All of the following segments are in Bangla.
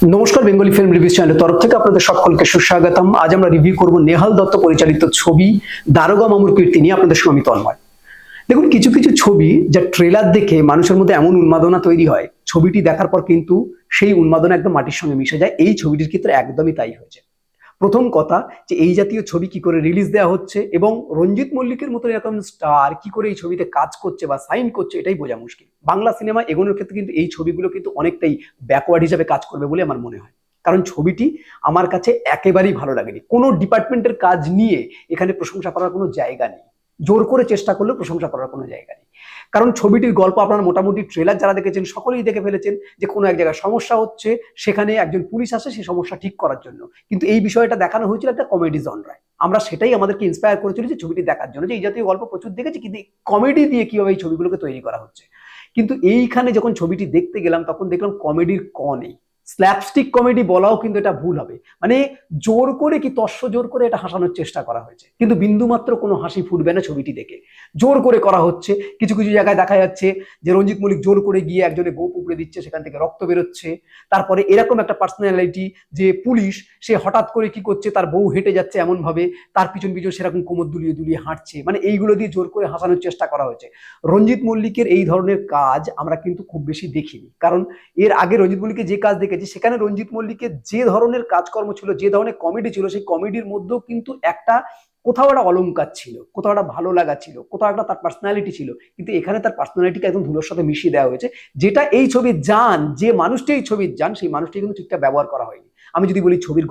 নমস্কার, বেঙ্গলি ফিল্ম রিভিউ চ্যানেলের তরফ থেকে আপনাদের সকলকে সুস্বাগতম। আজ আমরা রিভিউ করব নেহাল দত্ত পরিচালিত ছবি দারোগা মামুর কীর্তি নিয়ে। আপনাদের সঙ্গে আমি তন্ময়। দেখুন, কিছু কিছু ছবি যা ট্রেলার দেখে মানুষের মধ্যে এমন উন্মাদনা তৈরি হয়, ছবিটি দেখার পর কিন্তু সেই উন্মাদনা একদম মাটির সঙ্গে মিশে যায়। এই ছবিটির ক্ষেত্রে একদমই তাই হয়েছে। প্রথম কথা যে এই জাতীয় ছবি কি করে রিলিজ দেওয়া হচ্ছে এবং রঞ্জিত মল্লিকের মতো এরকম স্টার কি করে এই ছবিতে কাজ করছে বা সাইন করছে, এটাই বোঝা মুশকিল। বাংলা সিনেমা এগোনোর ক্ষেত্রে কিন্তু এই ছবিগুলো কিন্তু অনেকটাই ব্যাকওয়ার্ড হিসেবে কাজ করবে বলে আমার মনে হয়। কারণ ছবিটি আমার কাছে একেবারেই ভালো লাগেনি। কোনো ডিপার্টমেন্টের কাজ নিয়ে এখানে প্রশংসা করার কোনো জায়গা নেই, জোর করে চেষ্টা করলেও প্রশংসা করার কোনো জায়গা নেই। কারণ ছবিটির গল্প আপনারা মোটামুটি ট্রেলার যারা দেখেছেন সকলেই দেখে ফেলেছেন যে কোনো এক জায়গায় সমস্যা হচ্ছে, সেখানে একজন পুলিশ আসে সেই সমস্যা ঠিক করার জন্য। কিন্তু এই বিষয়টা দেখানো হয়েছিল একটা কমেডি জনরায়। আমরা সেটাই আমাদেরকে ইন্সপায়ার করেছিল যে ছবিটি দেখার জন্য, যে এই জাতীয় গল্প প্রচুর দেখেছি, কিন্তু কমেডি দিয়ে কিভাবে এই ছবিগুলোকে তৈরি করা হচ্ছে। কিন্তু এইখানে যখন ছবিটি দেখতে গেলাম তখন দেখলাম কমেডির ক নেই। স্ল্যাপস্টিক কমেডি বলাও কিন্তু এটা ভুল হবে। মানে জোর করে কি তস্য জোর করে এটা হাসানোর চেষ্টা করা হয়েছে, কিন্তু বিন্দুমাত্র কোনো হাসি ফুটবে না ছবিটি দেখে। জোর করে করা হচ্ছে। কিছু কিছু জায়গায় দেখা যাচ্ছে যে রঞ্জিত মল্লিক জোর করে গিয়ে একজনে গোপ উপড়ে দিচ্ছে, সেখান থেকে রক্ত বেরোচ্ছে। তারপরে এরকম একটা পার্সোনালিটি যে পুলিশ, সে হঠাৎ করে কি করছে, তার বউ হেঁটে যাচ্ছে এমন ভাবে, তার পিছন পিছন সেরকম কোমর দুলিয়ে দুলিয়ে হাঁটছে। মানে এইগুলো দিয়ে জোর করে হাসানোর চেষ্টা করা হয়েছে। রঞ্জিত মল্লিকের এই ধরনের কাজ আমরা কিন্তু খুব বেশি দেখিনি। কারণ এর আগে রঞ্জিত মল্লিকের যে কাজ দেখেছি, সেখানে রঞ্জিত মল্লিকের যে ধরনের কাজকর্ম ছিল, যে ধরনের কমেডি ছিল, সেই কমেডির মধ্যেও কিন্তু একটা কোথাও একটা অলংকার ছিল, কোথাও একটা ভালো লাগা ছিল, কোথাও একটা তার পার্সোনালিটি ছিল। কিন্তু এখানে তার পার্সোনালিটিকে একদম ধুলোর সাথে মিশিয়ে দেওয়া হয়েছে, যেটা এই ছবির জান, যে মানুষটি এই ছবির জান, সেই মানুষটি কিন্তু ঠিকঠাক ব্যবহার করা হয়নি। আমি যদি বলি ছবির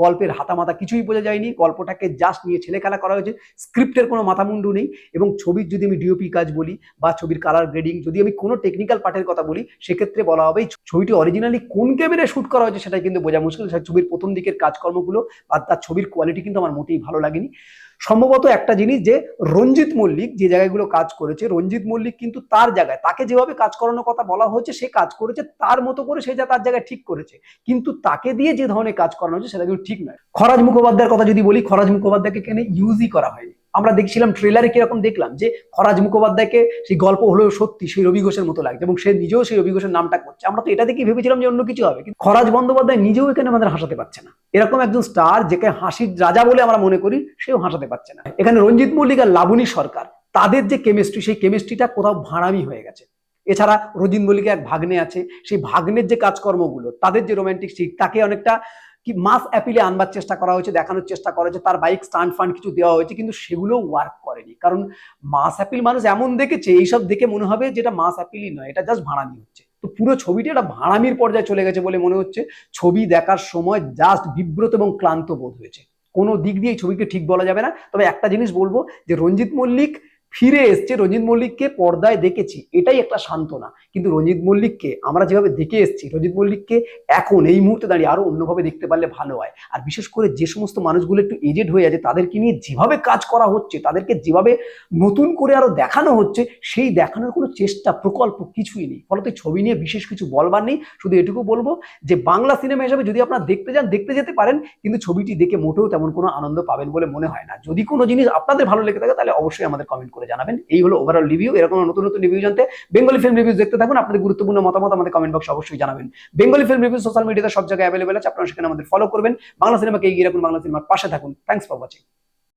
গল্পের হাতামাতা কিছুই বোঝা যায়নি। গল্পটাকে জাস্ট নিয়ে ছেলে খেলা করা হয়েছে, স্ক্রিপ্টের কোনো মাথামুন্ডু নেই। এবং ছবির যদি আমি ডিওপি কাজ বলি বা ছবির কালার গ্রেডিং, যদি আমি কোনো টেকনিক্যাল পার্টের কথা বলি, সেক্ষেত্রে বলা হবে এই ছবিটি অরিজিনালি কোন ক্যামেরায় শুট করা হয়েছে সেটাই কিন্তু বোঝা মুশকিল। ছবির প্রথম দিকের কাজকর্মগুলো আর তার ছবির কোয়ালিটি কিন্তু আমার মোটেই ভালো লাগেনি। সম্ভবত একটা জিনিস, যে রঞ্জিত মল্লিক যে জায়গাগুলো কাজ করেছে, রঞ্জিত মল্লিক কিন্তু তার জায়গায়, তাকে যেভাবে কাজ করানোর কথা বলা হয়েছে সে কাজ করেছে তার মতো করে, সে যা তার জায়গায় ঠিক করেছে। কিন্তু তাকে দিয়ে যে ধরনের কাজ করানো হয়েছে সেটা কিন্তু ঠিক নয়। খরাজ মুখোপাধ্যায়ের কথা যদি বলি, খরাজ মুখোপাধ্যায়কে কেন ইউজই করা হয়নি। আমরা দেখছিলাম ট্রেলারে কিরকম দেখলাম যে খরাজ মুখোপাধ্যায়কে সেই গল্প হলেও সত্যি সেই রবি ঘোষের মতো লাগছে, এবং সে নিজেও সেই রবি ঘোষের নামটা করছে। আমরা তো এটা দেখে ভেবেছিলাম যে অন্য কিছু হবে, কিন্তু খরাজ বন্দ্যোপাধ্যায় নিজেও এখানে আমাদের হাসাতে পারছে না। এরকম একজন স্টার, যাকে হাসির রাজা বলে আমরা মনে করি, সেও হাসাতে পারছে না। এখানে রঞ্জিত মল্লিক আর লাবণী সরকার, তাদের যে কেমিস্ট্রি, সেই কেমিস্ট্রিটা কোথাও ভাঁড়ামি হয়ে গেছে। এছাড়া রঞ্জিত মল্লিকের এক ভাগ্নে আছে, সেই ভাগ্নের যে কাজকর্মগুলো, তাদের যে রোমান্টিক সিট, তাকে অনেকটা কি মাস অ্যাপিলে আনবার চেষ্টা করা হয়েছে, দেখানোর চেষ্টা করা হয়েছে, তার বাইক স্টান্ট ফান্ড কিছু দেওয়া হয়েছে, কিন্তু সেগুলো ওয়ার্ক করেনি। কারণ মাস অ্যাপিল মানুষ এমন দেখেছে, এইসব দেখে মনে হবে যেটা মাস অ্যাপিলই নয়, এটা জাস্ট ভাড়ামি হচ্ছে। তো পুরো ছবিটা একটা ভাড়ামির পর্যায়ে চলে গেছে বলে মনে হচ্ছে। ছবি দেখার সময় জাস্ট বিব্রত এবং ক্লান্ত বোধ হয়েছে। কোনো দিক দিয়ে এই ছবিকে ঠিক বলা যাবে না। তবে একটা জিনিস বলবো, যে রঞ্জিত মল্লিক ফিরে এসছে, রঞ্জিত মল্লিককে পর্দায় দেখেছি, এটাই একটা সান্ত্বনা। কিন্তু রঞ্জিত মল্লিককে আমরা যেভাবে দেখে এসেছি, রঞ্জিত মল্লিককে এখন এই মুহূর্তে দাঁড়িয়ে আরো অন্যভাবে দেখতে পারলে ভালো হয়। আর বিশেষ করে যে সমস্ত মানুষগুলো একটু এজেড হয়ে আছে, তাদেরকে নিয়ে যেভাবে কাজ করা হচ্ছে, তাদেরকে যেভাবে নতুন করে আরো দেখানো হচ্ছে, সেই দেখানোর কোনো চেষ্টা প্রকল্প কিছুই নেই। ফলত ছবি নিয়ে বিশেষ কিছু বলবার নেই। শুধু এটুকু বলবো যে বাংলা সিনেমা হিসেবে যদি আপনারা দেখতে যান, দেখতে যেতে পারেন, কিন্তু ছবিটি দেখে মোটেও তেমন কোনো আনন্দ পাবেন বলে মনে হয় না। যদি কোনো জিনিস আপনাদের ভালো লেগে থাকে, তাহলে অবশ্যই আমাদের কমেন্ট করে জানাবেন। এই হলো ওভারঅল রিভিউ। এরকম নতুন নতুন রিভিউ জানতে বেঙ্গলি ফিল্ম রিভিউজ দেখতে থাকুন। আপনাদের গুরুত্বপূর্ণ মতামত আমাদের কমেন্ট বক্সে অবশ্যই জানাবেন। বেঙ্গলি ফিল্ম রিভিউ সোশ্যাল মিডিয়াতে সব জায়গায় অ্যাভেলেবেল আছে, আপনারা সেখানে আমাদের ফলো করবেন। বাংলা সিনেমাকে এগিয়ে রাখুন, বাংলা সিনেমার পাশে থাকুন। Thanks for watching.